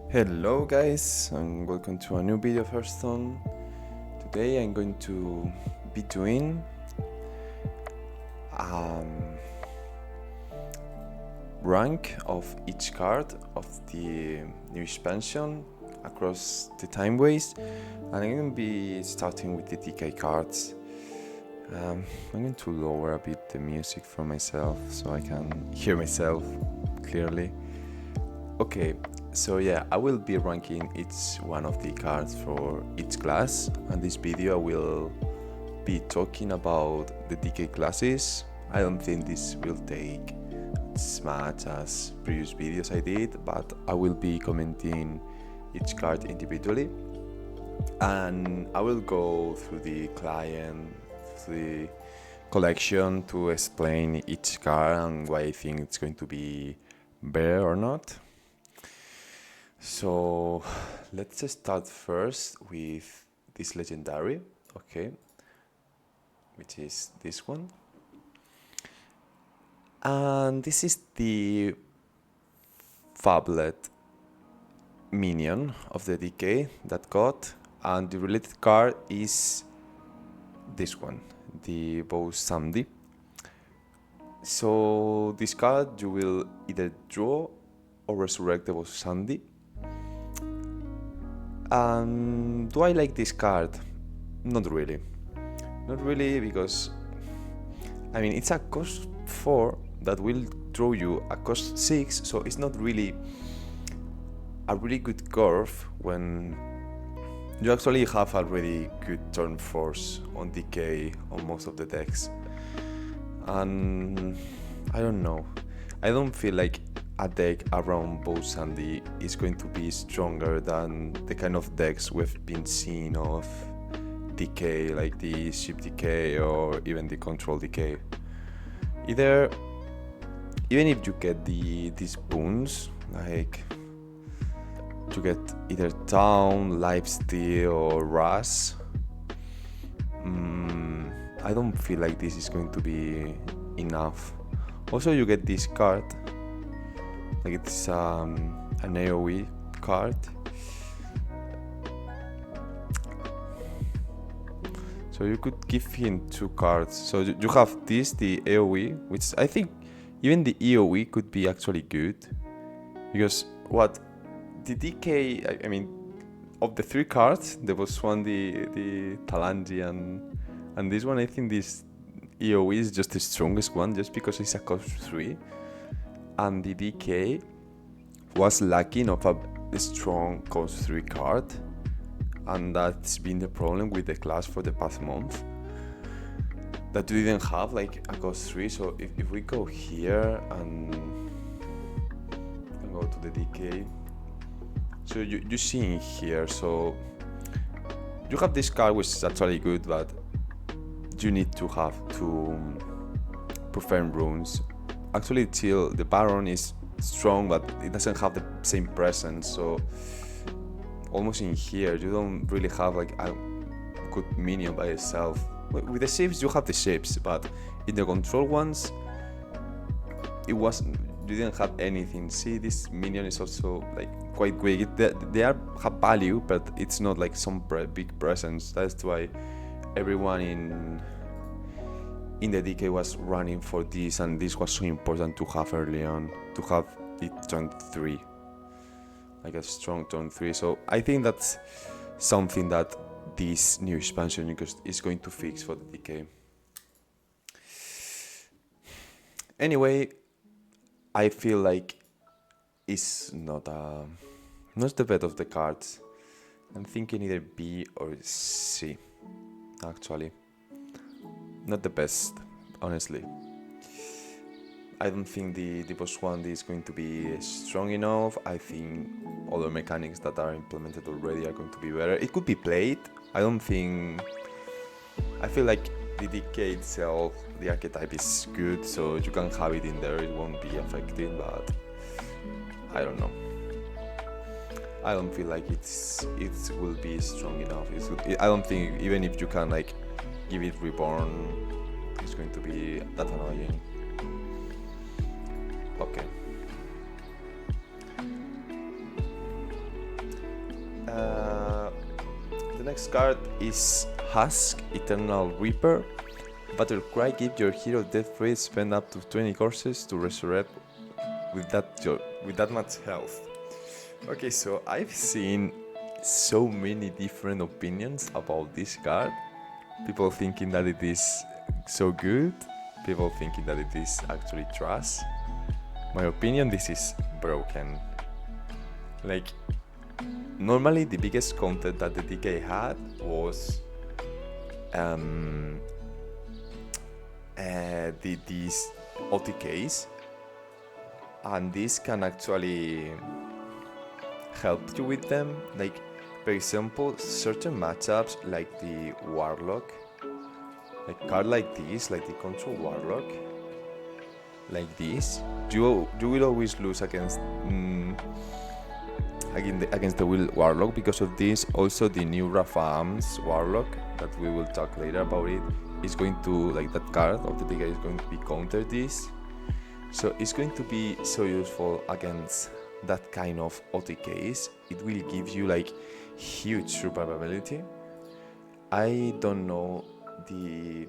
Hello guys and welcome to a new video of Hearthstone. Today I'm going to be doing rank of each card of the new expansion across the time waste, and I'm going to be starting with the DK cards. I'm going to lower a bit the music for myself so I can hear myself clearly. Okay, so yeah, I will be ranking each one of the cards for each class, and this video I will be talking about the DK classes. I don't think this will take as much as previous videos I did, but I will be commenting each card individually, and I will go through the client, the collection to explain each card and why I think it's going to be better or not. So let's just start first with this legendary, okay, which is this one. And this is the Fablet minion of the DK that got, and the related card is this one, the Bow Sandy. So this card you will either draw or resurrect the Bow Sandy. Do I like this card? Not really. Not really, because I mean it's a cost 4 that will draw you a cost 6, so it's not really a really good curve when you actually have already good turn force on DK on most of the decks. And I don't know, I don't feel like a deck around Bow Sandy is going to be stronger than the kind of decks we've been seeing of DK, like the ship DK or even the control DK. Even if you get these boons, like you get either Town, Lifesteal or Ras, I don't feel like this is going to be enough. Also, you get this card, like it's an AoE card. So you could give him 2 cards. So you have this, the AoE, which I think even the EoE could be actually good. Because what the DK, I mean, of the 3 cards, there was one, the Talangi, and this one, I think this EoE is just the strongest one, just because it's a cost 3. And the DK was lacking of a strong cost 3 card, and that's been the problem with the class for the past month, that we didn't have like a cost 3. So if we go here and go to the DK, so you see in here, so you have this card which is actually good, but you need to have 2 Profane Runes. Actually, till the Baron is strong, but it doesn't have the same presence, so almost in here you don't really have like a good minion by itself. With the ships you have the ships, but in the control ones you didn't have anything. See, this minion is also like quite weak. They have value, but it's not like some big presence. That's why everyone in the DK was running for this, and this was so important to have early on, to have the turn 3, like a strong turn 3. So I think that's something that this new expansion is going to fix for the DK. Anyway, I feel like it's not the best of the cards. I'm thinking either B or C, actually. Not the best, honestly. I don't think the boss 1 is going to be strong enough. I think other mechanics that are implemented already are going to be better. It could be played. I feel like the DK itself, the archetype is good, so you can have it in there, it won't be affected, but I don't know. I don't feel like it will be strong enough. I don't think even if you can like give it reborn, it's going to be that annoying. Okay. next card is Husk, Eternal Reaper. Battle Cry, give your hero death rate, spend up to 20 courses to resurrect with that much health. Okay, so I've seen so many different opinions about this card. People thinking that it is so good, people thinking that it is actually trash. My opinion, this is broken. Like, normally the biggest content that the DK had was these OTKs, and this can actually help you with them. Like, for example, certain matchups like the Warlock, like card like this, like the Control Warlock, like this, you will always lose against against the Will Warlock because of this. Also, the new Rafam's Warlock, that we will talk later about it, is going to, like, that card of the DK is going to be counter this. So it's going to be so useful against that kind of OTKs. It will give you like huge survivability. I don't know the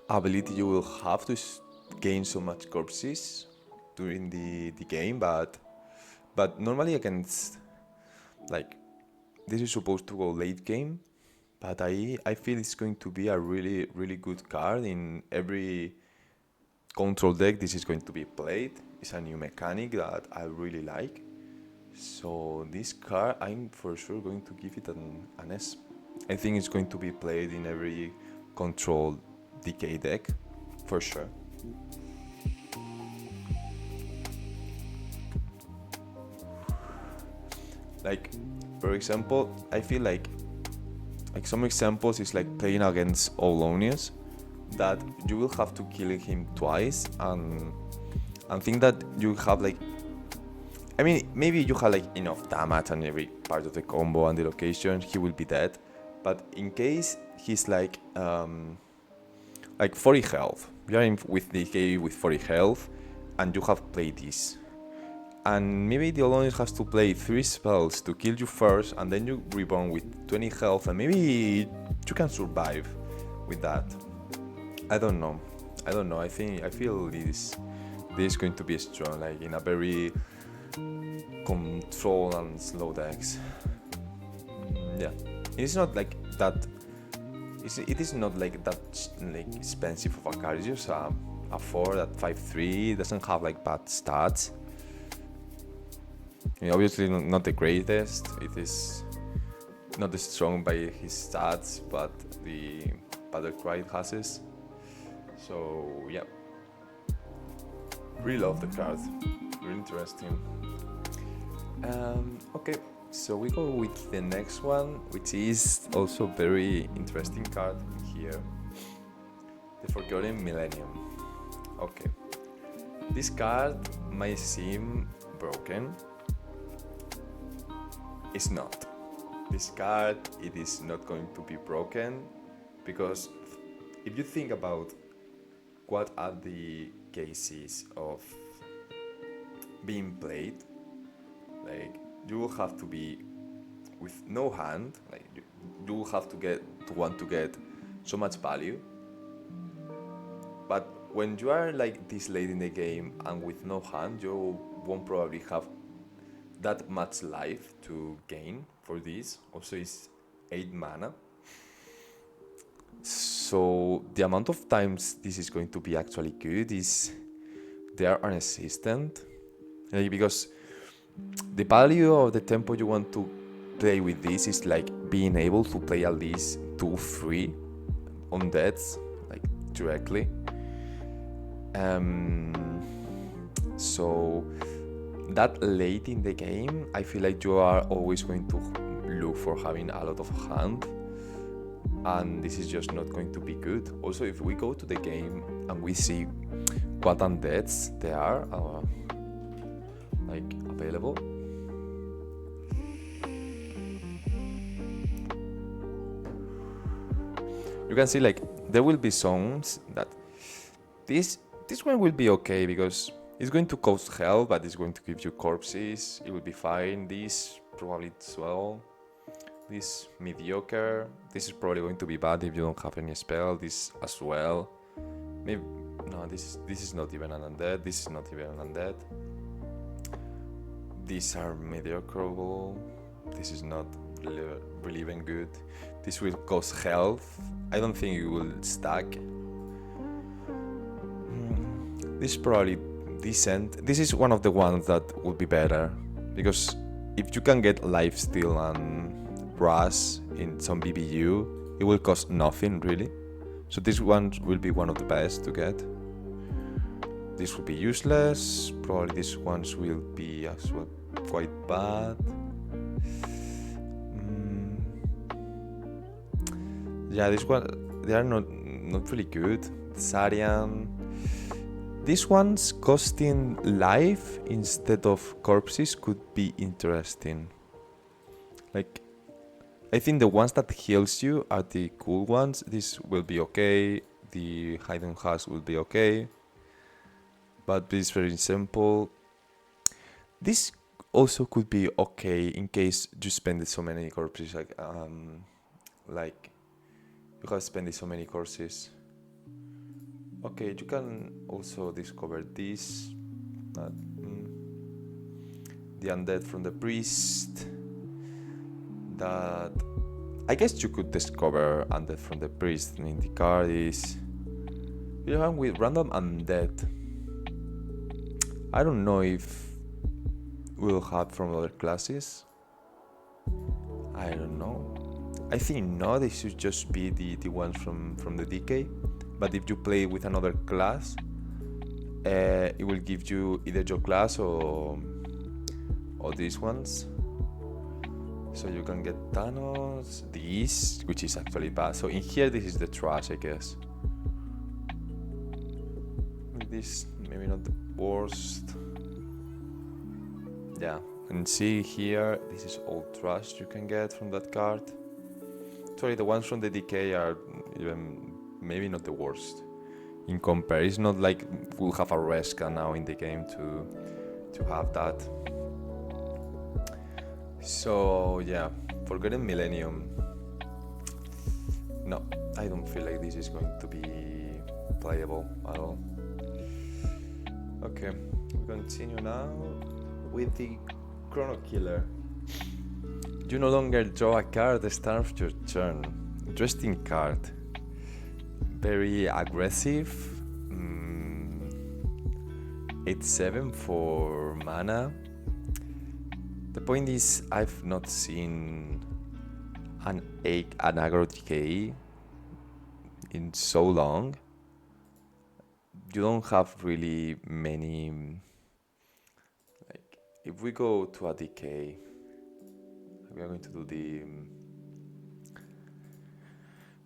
ability you will have to gain so much corpses during the game, but normally against, like, this is supposed to go late game, but I feel it's going to be a really, really good card in every control deck. This is going to be played. It's a new mechanic that I really like. So this card, I'm for sure going to give it an S. I think it's going to be played in every control DK deck, for sure. Like, for example, I feel like some examples is like playing against Olonius, that you will have to kill him twice, and think that you have, like, I mean, maybe you have like enough damage on every part of the combo and the location, he will be dead. But in case he's like 40 health, you are with the DK with 40 health, and you have played this, and maybe the Olonius has to play 3 spells to kill you first, and then you reborn with 20 health, and maybe you can survive with that. I don't know. I feel this is going to be strong, like in a very control and slow decks. Yeah, it's not like that. It is not like that like expensive of a card. It's just a 4 at 5/3. Doesn't have like bad stats. I mean, obviously not the greatest. It is not as strong by his stats, but the Battle Cry has it. So yeah, really love the card. Really interesting. Okay, so we go with the next one, which is also very interesting card here. The Forgotten Millennium. Okay, this card might seem broken. It's not. This card, it is not going to be broken, because if you think about what are the cases of being played, like, you will have to be with no hand, like you will have to want to get so much value. But when you are like this late in the game and with no hand, you won't probably have that much life to gain for this. Also, it's 8 mana. So the amount of times this is going to be actually good is they are inconsistent, like, because the value of the tempo you want to play with this is like being able to play at least 2-3 undeads, like, directly. So that late in the game, I feel like you are always going to look for having a lot of hand, and this is just not going to be good. Also, if we go to the game and we see what undeads there are like available, you can see like there will be zones that this one will be okay, because it's going to cost health, but it's going to give you corpses. It will be fine. This probably as well. This mediocre. This is probably going to be bad if you don't have any spell. This as well. Maybe no. This is not even an undead. This is not even an undead. These are mediocre. This is not really even good. This will cost health. I don't think it will stack. This is probably decent. This is one of the ones that would be better, because if you can get lifesteal and brass in some BBU, it will cost nothing really. So this one will be one of the best to get. This will be useless. Probably these ones will be as well quite bad. Yeah, this one, they are not really good. Sarian. These ones costing life instead of corpses could be interesting. Like, I think the ones that heals you are the cool ones. This will be okay. The hidden husk will be okay. But this is very simple. This also could be okay in case you spend so many corpses. Like you have spent so many courses. Okay, you can also discover this. The undead from the priest. That I guess you could discover undead from the priest. I mean, the card is with random undead. I don't know if we'll have from other classes. I don't know. I think no, they should just be the ones from the DK. But if you play with another class, it will give you either your class or these ones. So you can get Thanos, this, which is actually bad. So in here, this is the trash, I guess. This, maybe not the worst. Yeah, and see here, this is all trash you can get from that card. Sorry, the ones from the DK are even maybe not the worst. In comparison, it's not like we'll have a Reska now in the game to have that. So yeah, forgetting Millennium. No, I don't feel like this is going to be playable at all. Okay, we continue now with the Chrono Killer. You no longer draw a card at the start of your turn. Interesting card. Very aggressive. 8/7 for mana. The point is, I've not seen an aggro DK in so long. You don't have really many. Like, if we go to a DK, we are going to do the.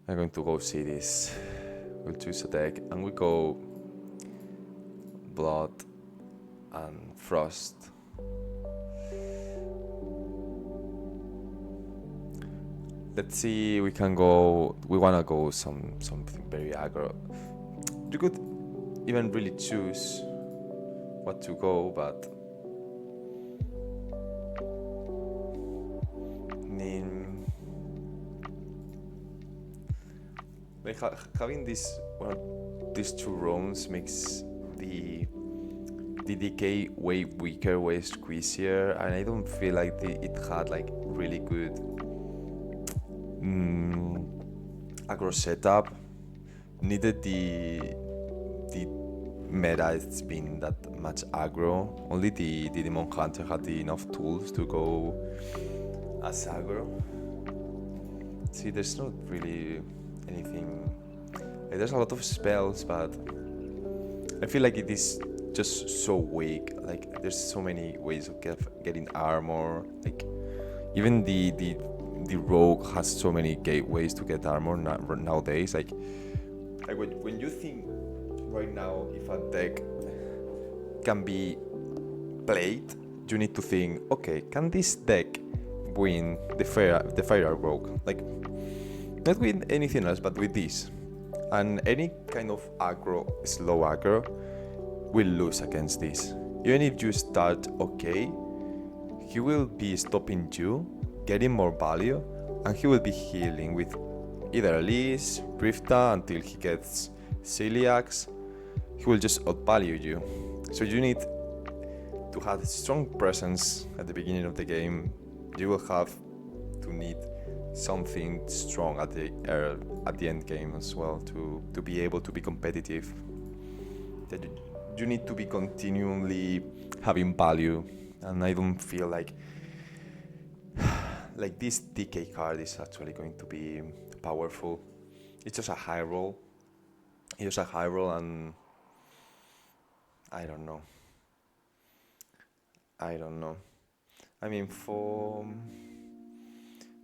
I'm going to go see this. We'll choose a deck and we go Blood and Frost. Let's see, we wanna go something very aggro. You could even really choose what to go, but having these two rounds makes the DK way weaker, way squeezier, and I don't feel like it had like really good aggro setup. Needed the meta, it's been that much aggro. Only the Demon Hunter had enough tools to go as aggro. See, there's not really anything. Like, there's a lot of spells, but I feel like it is just so weak. Like, there's so many ways of getting armor. Like, even the rogue has so many gateways to get armor nowadays. Like when you think right now, if a deck can be played, you need to think, okay, can this deck win the fire rogue? Like, not with anything else, but with this. And any kind of slow aggro, will lose against this. Even if you start okay, he will be stopping you, getting more value, and he will be healing with either Elise, Rifta until he gets Celiax. He will just outvalue you. So you need to have a strong presence at the beginning of the game. You will have to need something strong at the end game as well to be able to be competitive. That you need to be continually having value, and I don't feel like this DK card is actually going to be powerful. It's just a high roll. It's just a high roll, and I don't know. I mean,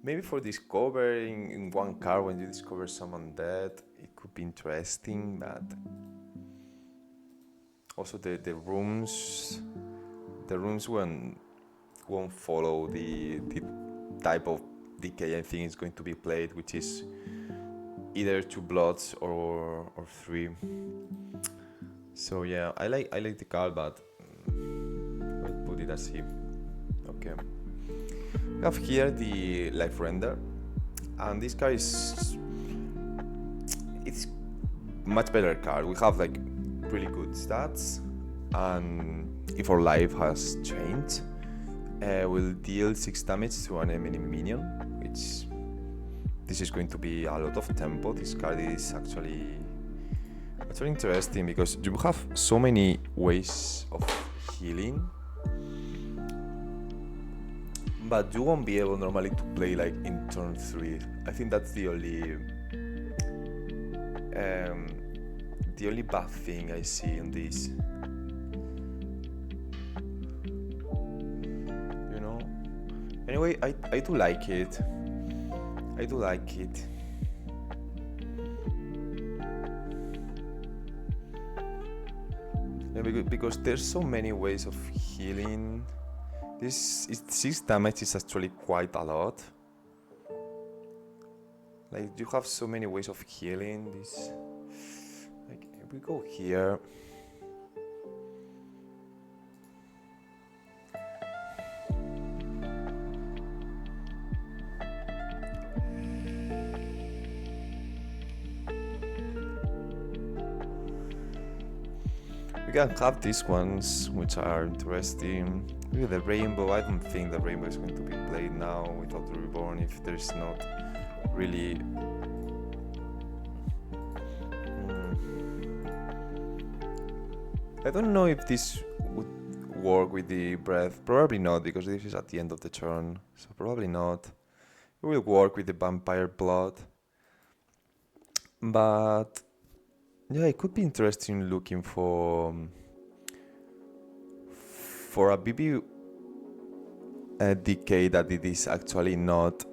maybe for discovering in one card when you discover someone dead, it could be interesting, but also the rooms won't follow the type of DK I think is going to be played, which is either 2 bloods or 3. So yeah, I like the card, but I'll put it as C. Okay. We have here the life render, and this card it's much better card. We have like really good stats, and if our life has changed, will deal 6 damage to an enemy minion, which this is going to be a lot of tempo. This card is actually interesting because you have so many ways of healing, but you won't be able normally to play like in turn 3. I think that's the only bad thing I see in this. You know. Anyway, I do like it. Yeah, because there's so many ways of healing. This 6 damage is actually quite a lot. Like, you have so many ways of healing. This, like, if we go here, we can have these ones, which are interesting. With the rainbow, I don't think the rainbow is going to be played now without the reborn if there's not really I don't know if this would work with the breath. Probably not, because this is at the end of the turn, so probably not. It will work with the vampire blood, but yeah, it could be interesting looking for a BB DK that it is actually not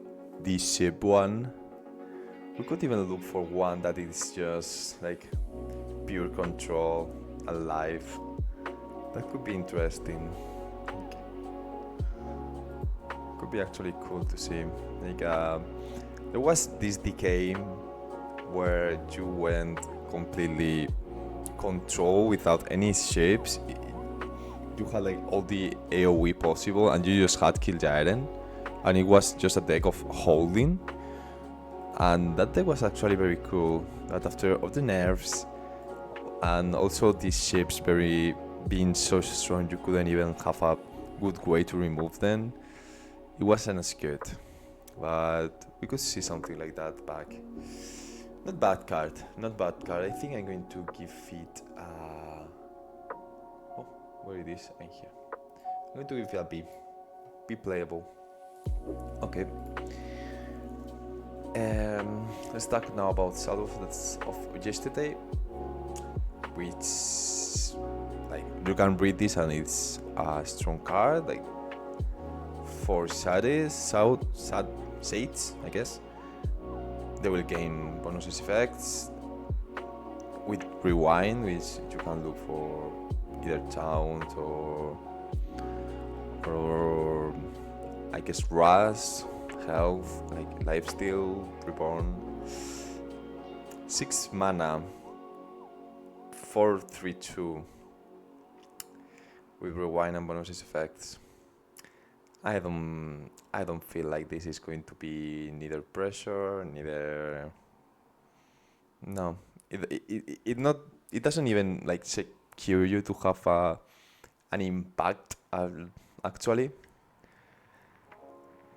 the ship one. We could even look for one that is just like pure control and life. That could be interesting. Could be actually cool to see. Like there was this DK where you went completely control without any shapes. You had like all the AoE possible, and you just had Kill Jairen, and it was just a deck of holding. And that deck was actually very cool. That after all the nerfs and also these ships being so strong, you couldn't even have a good way to remove them. It wasn't as good, but we could see something like that back. Not bad card. I think I'm going to give it oh, where it is? I'm here. I'm going to give it a B. B playable. Okay. Let's talk now about Shadow of yesterday, which, like, you can read this and it's a strong card, like for Shades, I guess. They will gain bonuses effects with Rewind, which you can look for either taunt or I guess Rust, health, like lifesteal, reborn. 6 mana, 4/3/2 with Rewind and bonuses effects. I don't feel like this is going to be neither pressure, neither no. It not it doesn't even like secure you to have an impact actually.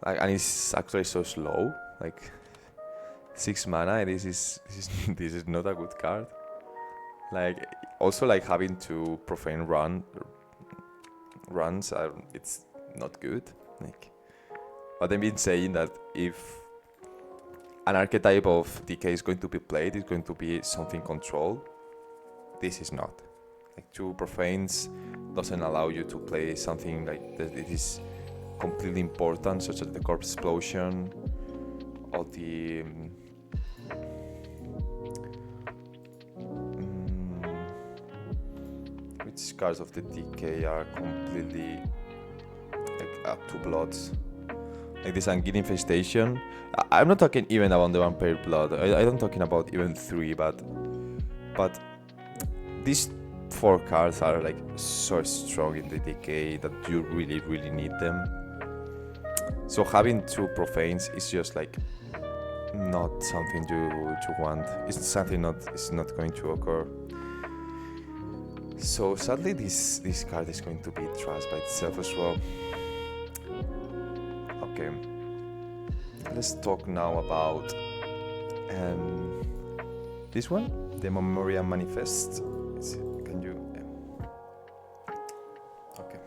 Like, and it's actually so slow. Like 6 mana. This is not a good card. Like also like having to profane runs are it's not good. Like, but I've been saying that if an archetype of DK is going to be played, it's going to be something controlled. This is not. Like 2 profanes doesn't allow you to play something like that. It is completely important, such as the corpse explosion or the which cards of the DK are completely like 2 bloods. Like this Anguilla Infestation. I'm not talking even about the Vampire Blood. I'm talking about even 3, but these 4 cards are like so strong in the DK that you really need them. So having 2 profanes is just like not something you want. It's something it's not going to occur. So sadly this card is going to be trashed by itself as well. Okay. Let's talk now about this one, the Memorial Manifest. Can you? Okay.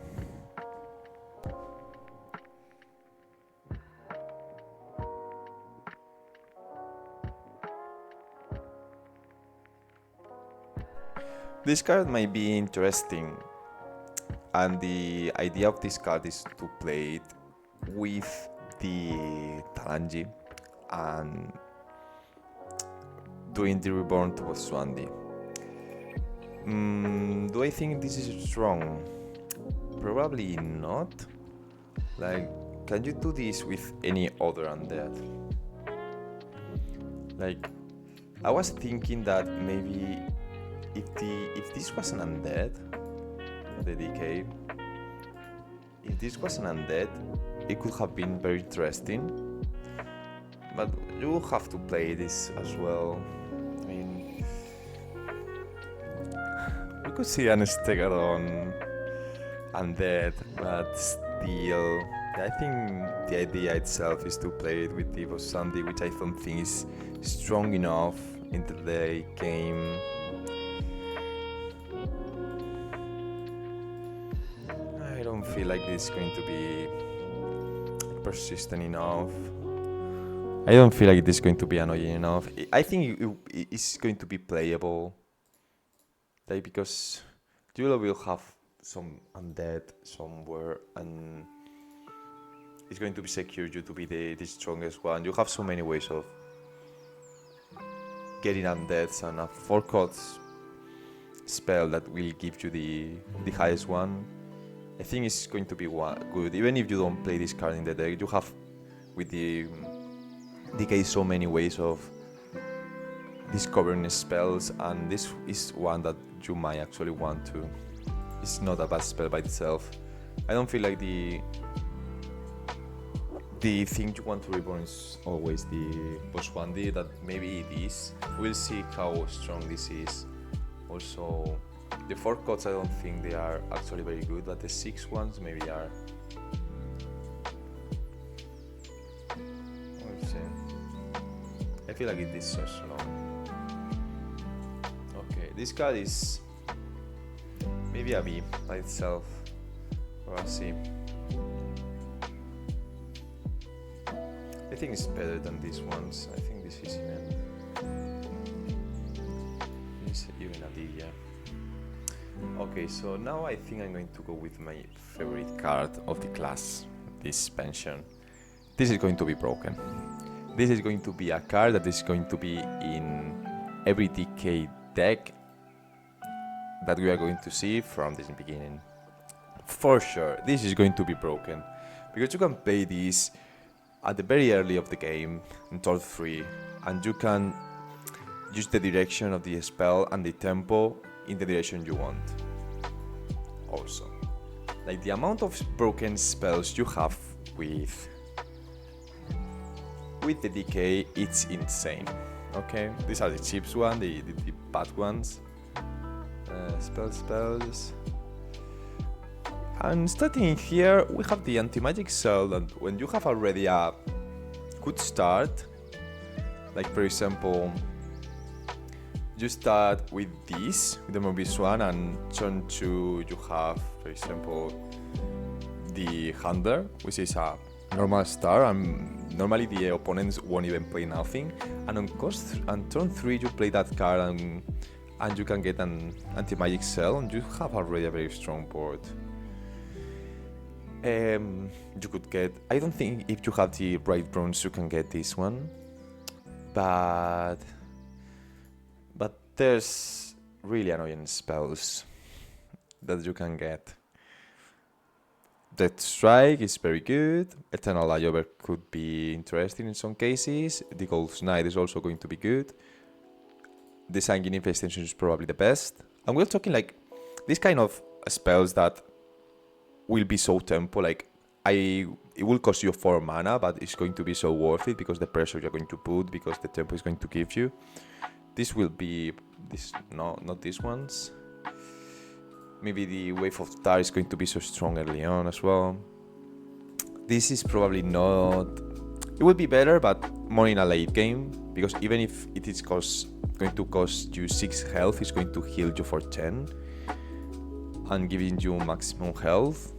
This card might be interesting, and the idea of this card is to play it with the Talanji and doing the Reborn to Boswandi. Do I think this is strong? Probably not. Like, can you do this with any other undead? Like, I was thinking that maybe if this was an undead, the DK, if this was an undead, it could have been very interesting. But you have to play this as well. I mean, we could see an Stegadon undead, but still, I think the idea itself is to play it with the Bosandi, which I don't think is strong enough into the game. I don't feel like this is going to be persistent enough. I don't feel like this is going to be annoying enough. I think it's going to be playable. Like, because Jula will have some undead somewhere and it's going to be secure you to be the strongest one. You have so many ways of getting undeads, and a 4-cost spell that will give you the highest one. I think it's going to be good. Even if you don't play this card in the deck, you have with the DK so many ways of discovering spells, and this is one that you might actually want to. It's not a bad spell by itself. I don't feel like the thing you want to reborn is always the Boswandi, that maybe it is. We'll see how strong this is. Also, the 4 codes I don't think they are actually very good, but the 6 ones maybe are. Let's see. I feel like it is so slow. Okay, this card is maybe a B by itself, or a C. I think it's better than these ones. I think this is even a D, yeah. Okay, so now I think I'm going to go with my favorite card of the class, this pension. This is going to be broken. This is going to be a card that is going to be in every DK deck that we are going to see from the beginning. For sure, this is going to be broken, because you can play this at the very early of the game in turn 3, and you can use the direction of the spell and the tempo in the direction you want. Also, like the amount of broken spells you have with the decay, it's insane. Okay, these are the cheap ones, the bad ones. Spells. And starting here, we have the anti-magic cell, and when you have already a good start, like for example, you start with this, with the Mobius one, and turn 2 you have, for example, the Handler, which is a normal star, and normally the opponents won't even play nothing. And on turn 3 you play that card, and you can get an anti-magic cell, and you have already a very strong board. You could get, I don't think if you have the right bronze you can get this one, but there's really annoying spells that you can get. Death Strike is very good, Eternal Layover could be interesting in some cases, the Ghost Knight is also going to be good, the Sanguine Infestation is probably the best, and we're talking like these kind of spells that will be so tempo, like it will cost you 4 mana, but it's going to be so worth it because the pressure you're going to put, because the tempo is going to give you. This will be this, no, not these ones. Maybe the Wave of Tar is going to be so strong early on as well. This is probably not, it will be better, but more in a late game, because even if it is going to cost you 6 health, it's going to heal you for 10 and giving you maximum health.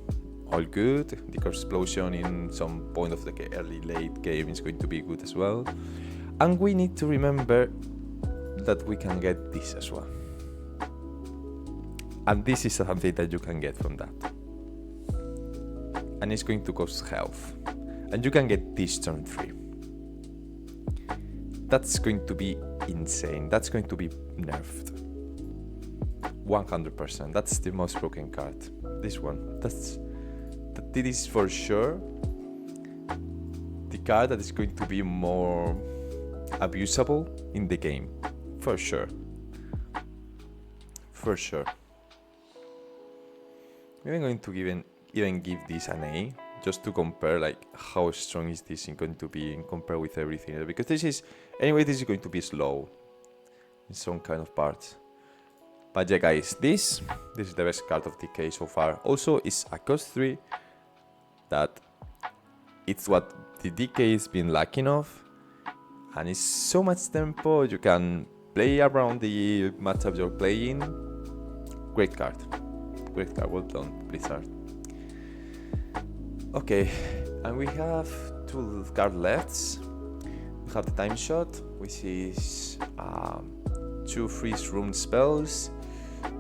All good. The Curse Explosion in some point of the early late game is going to be good as well. And we need to remember that we can get this as well. And this is something that you can get from that. And it's going to cost health. And you can get this turn 3. That's going to be insane. That's going to be nerfed. 100%. That's the most broken card. This one. That is for sure the card that is going to be more abusable in the game. For sure. For sure. I'm going to even give this an A, just to compare like how strong is this going to be and compare with everything else. Because this is going to be slow in some kind of parts. But yeah guys, this is the best card of DK so far. Also it's a cost 3 that it's what the DK has been lacking of, and it's so much tempo, you can play around the matchup you're playing. Great card, well done Blizzard. Okay, and we have 2 cards left. We have the Time Shot, which is 2 freeze rune spells,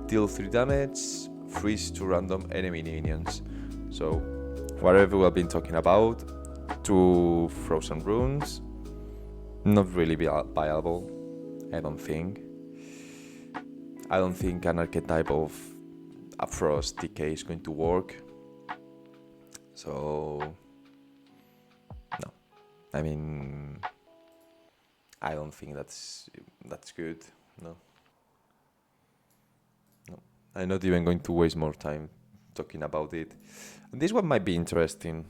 deal 3 damage, freeze 2 random enemy minions. So whatever we've been talking about, 2 frozen runes, not really viable, I don't think. I don't think an archetype of a frost decay is going to work. So no, I mean, I don't think that's good. No, I'm not even going to waste more time talking about it. And this one might be interesting.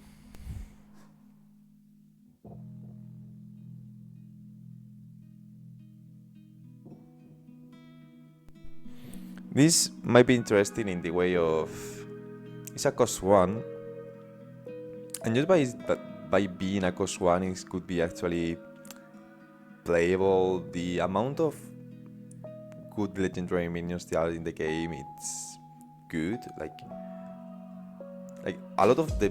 This might be interesting in the way of it's a cost 1, and just by being a cost 1, it could be actually playable. The amount of good legendary minions there are in the game, it's good. Like a lot of the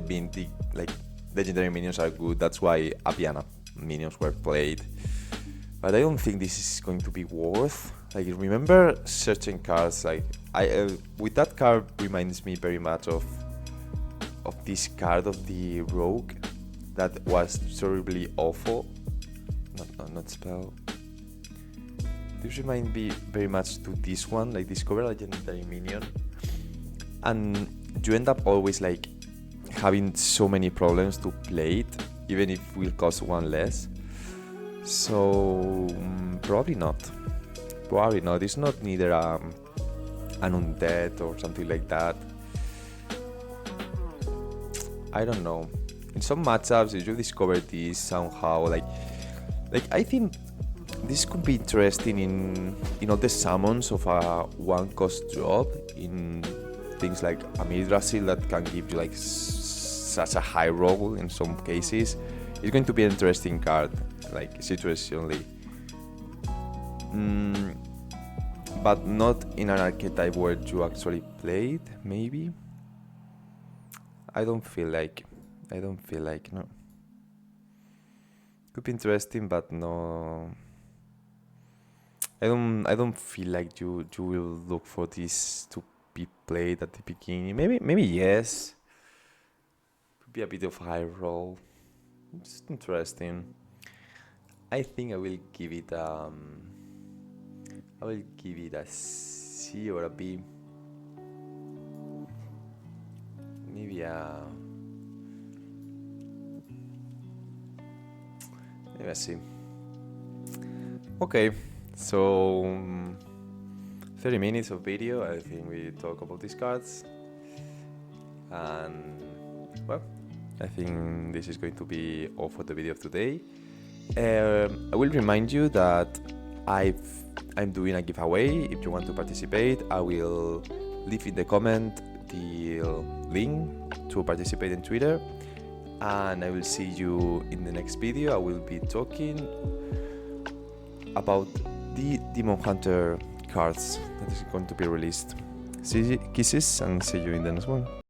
legendary minions are good. That's why Apiana minions were played. But I don't think this is going to be worth. Like, remember certain cards, like with that card reminds me very much of this card of the Rogue that was terribly awful. Not spell. This reminds me very much to this one, like discover a legendary minion, and you end up always like having so many problems to play it, even if it will cost 1 less. So probably not. It's not neither an undead or something like that. I don't know. in some matchups, if you discover this somehow, like I think this could be interesting in all the summons of a one-cost drop in things like a Midrasil that can give you like such a high roll in some cases. It's going to be an interesting card, like situationally. But not in an archetype where you actually played, maybe. I don't feel like, no. Could be interesting, but no. I don't feel like you will look for this to be played at the beginning. Maybe yes. Could be a bit of high roll. It's interesting. I think I will give it a C or a B. Maybe a C. Okay, so 30 minutes of video. I think we talk about these cards, and well, I think this is going to be all for the video of today. I will remind you that I'm doing a giveaway. If you want to participate, I will leave in the comment the link to participate in Twitter, and I will see you in the next video. I will be talking about the Demon Hunter cards that is going to be released. Kisses, and see you in the next one.